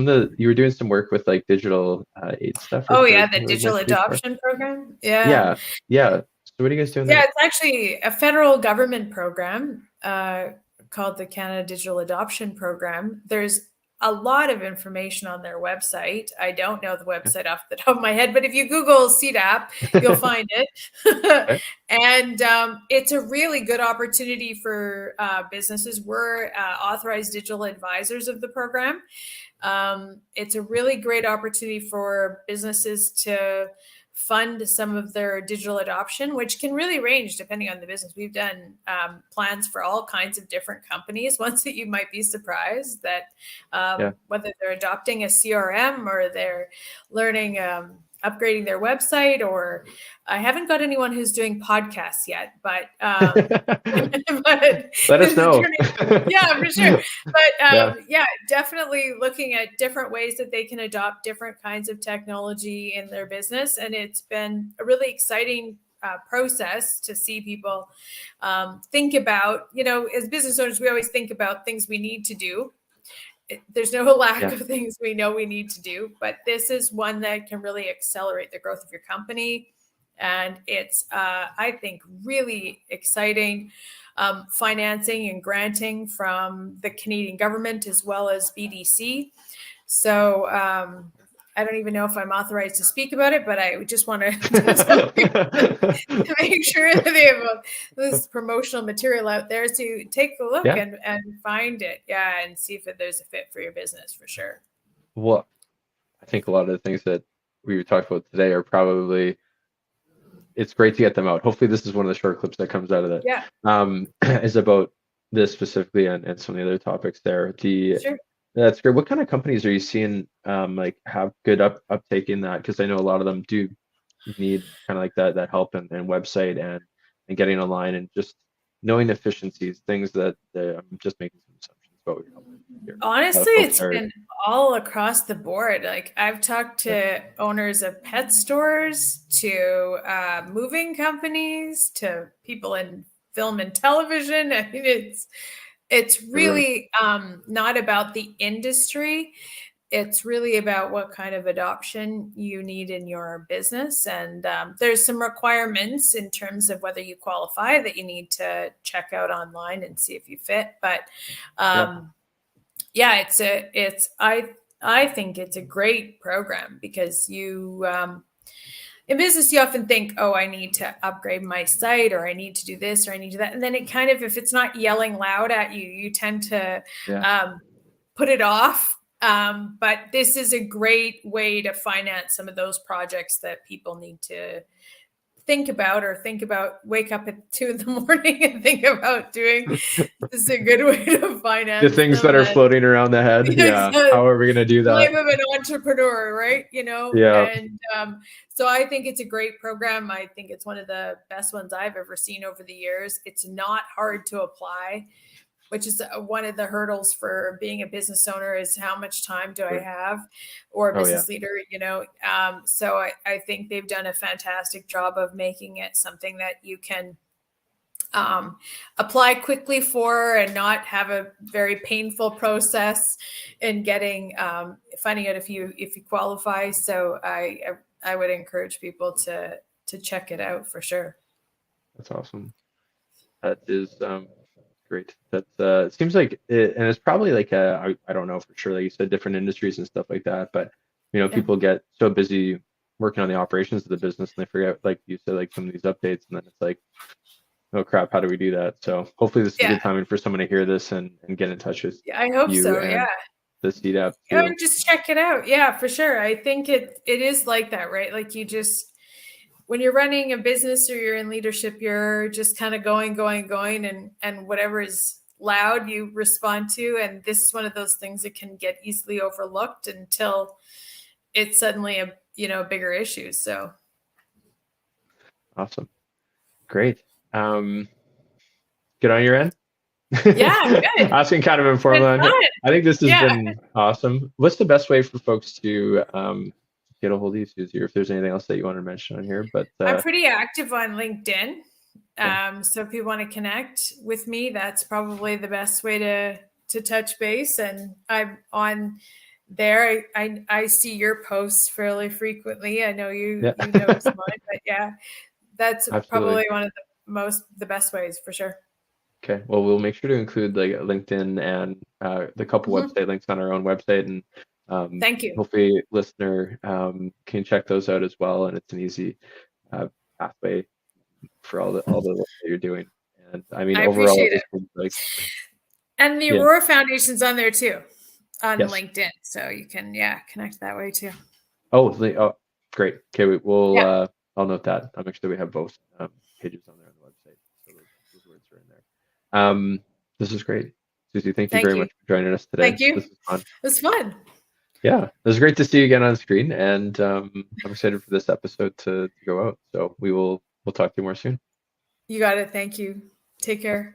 Speaker 1: the you were doing some work with like digital aid stuff.
Speaker 2: Oh yeah, the digital adoption program.
Speaker 1: Yeah. So what are you guys doing there?
Speaker 2: Yeah, it's actually a federal government program called the Canada Digital Adoption Program. There's a lot of information on their website. I don't know the website off the top of my head, but if you Google CDAP, you'll find it. And it's a really good opportunity for businesses. We're authorized digital advisors of the program. It's a really great opportunity for businesses to fund some of their digital adoption, which can really range depending on the business. We've done plans for all kinds of different companies. Ones that you might be surprised that whether they're adopting a CRM or they're learning, upgrading their website, or I haven't got anyone who's doing podcasts yet, but,
Speaker 1: but let us know.
Speaker 2: Yeah, for sure. But definitely looking at different ways that they can adopt different kinds of technology in their business. And it's been a really exciting process to see people think about, as business owners, we always think about things we need to do. There's no lack of things we know we need to do, but this is one that can really accelerate the growth of your company. And it's, I think, really exciting financing and granting from the Canadian government as well as BDC. So I don't even know if I'm authorized to speak about it, but I just want to make sure that they have this promotional material out there to take a look and find it. Yeah. And see if there's a fit for your business for sure.
Speaker 1: Well, I think a lot of the things that we talked about today are probably, it's great to get them out. Hopefully this is one of the short clips that comes out of that.
Speaker 2: Yeah.
Speaker 1: Is about this specifically and some of the other topics there.
Speaker 2: Sure.
Speaker 1: That's great. What kind of companies are you seeing like have good uptake in that? Because I know a lot of them do need kind of like that help and website and getting online and just knowing efficiencies, things that I'm just making some assumptions about what you're helping here.
Speaker 2: Honestly, it's been all across the board. Like I've talked to owners of pet stores, to moving companies, to people in film and television. I mean, it's really not about the industry. It's really about what kind of adoption you need in your business. And there's some requirements in terms of whether you qualify that you need to check out online and see if you fit. But I think it's a great program because you, in business, you often think, oh, I need to upgrade my site, or I need to do this, or I need to do that. And then it kind of, if it's not yelling loud at you, you tend to put it off. But this is a great way to finance some of those projects that people need to think about, wake up at 2 a.m. and think about doing. This is a good way to finance
Speaker 1: the things that are floating around the head. Yeah. How are we going to do that?
Speaker 2: Life of an entrepreneur, right?
Speaker 1: Yeah.
Speaker 2: And so I think it's a great program. I think it's one of the best ones I've ever seen over the years. It's not hard to apply, which is one of the hurdles for being a business owner, is how much time do I have, or a business leader, so I think they've done a fantastic job of making it something that you can apply quickly for and not have a very painful process in getting, finding out if you qualify. So I would encourage people to check it out for sure.
Speaker 1: That's awesome. That is Great. That's it seems like it, and it's probably like I don't know for sure, like you said, different industries and stuff like that. But
Speaker 2: Yeah.
Speaker 1: people get so busy working on the operations of the business and they forget, like you said, like some of these updates, and then it's like, oh crap, how do we do that? So hopefully this is
Speaker 2: Yeah.
Speaker 1: good timing for someone to hear this and get in touch with
Speaker 2: Yeah, I hope
Speaker 1: you
Speaker 2: so. Yeah.
Speaker 1: and the Seed app
Speaker 2: Yeah,
Speaker 1: too.
Speaker 2: just check it out. Yeah, for sure. I think it is like that, right? Like you just when you're running a business or you're in leadership, you're just kind of going, and whatever is loud, you respond to. And this is one of those things that can get easily overlooked until it's suddenly a bigger issue. So
Speaker 1: Awesome. Great. Good on your end.
Speaker 2: yeah, good.
Speaker 1: Asking kind of
Speaker 2: Good
Speaker 1: informal on here.
Speaker 2: fun.
Speaker 1: I think this has
Speaker 2: Yeah.
Speaker 1: been awesome. What's the best way for folks to get a hold of you, Susie, or if there's anything else that you want to mention on here? But
Speaker 2: I'm pretty active on LinkedIn.
Speaker 1: okay.
Speaker 2: So if you want to connect with me, that's probably the best way to touch base. And I'm on there. I see your posts fairly frequently. I know you
Speaker 1: Yeah.
Speaker 2: notice mine, but yeah, that's
Speaker 1: Absolutely.
Speaker 2: probably one of the best ways for sure.
Speaker 1: Okay. Well, we'll make sure to include like LinkedIn and the couple
Speaker 2: Mhm.
Speaker 1: website links on our own website, and
Speaker 2: Thank you.
Speaker 1: hopefully listener can check those out as well. And it's an easy pathway for all the work that you're doing. And I mean,
Speaker 2: I
Speaker 1: overall,
Speaker 2: appreciate
Speaker 1: it
Speaker 2: it.
Speaker 1: just seems like
Speaker 2: And the
Speaker 1: yeah.
Speaker 2: Aurora Foundation's on there too, on
Speaker 1: Yes.
Speaker 2: LinkedIn. So you can connect that way too.
Speaker 1: Oh, great. Okay, we'll
Speaker 2: Yeah.
Speaker 1: I'll note that. I'll make sure we have both pages on there on the website, so those words are in there. This is great, Susie. Thank you
Speaker 2: Thank
Speaker 1: very
Speaker 2: you.
Speaker 1: much for joining us today.
Speaker 2: Thank you.
Speaker 1: This is fun.
Speaker 2: It was fun.
Speaker 1: Yeah, it was great to see you again on screen, and I'm excited for this episode to go out. So we'll talk to you more soon.
Speaker 2: You got it. Thank you. Take care.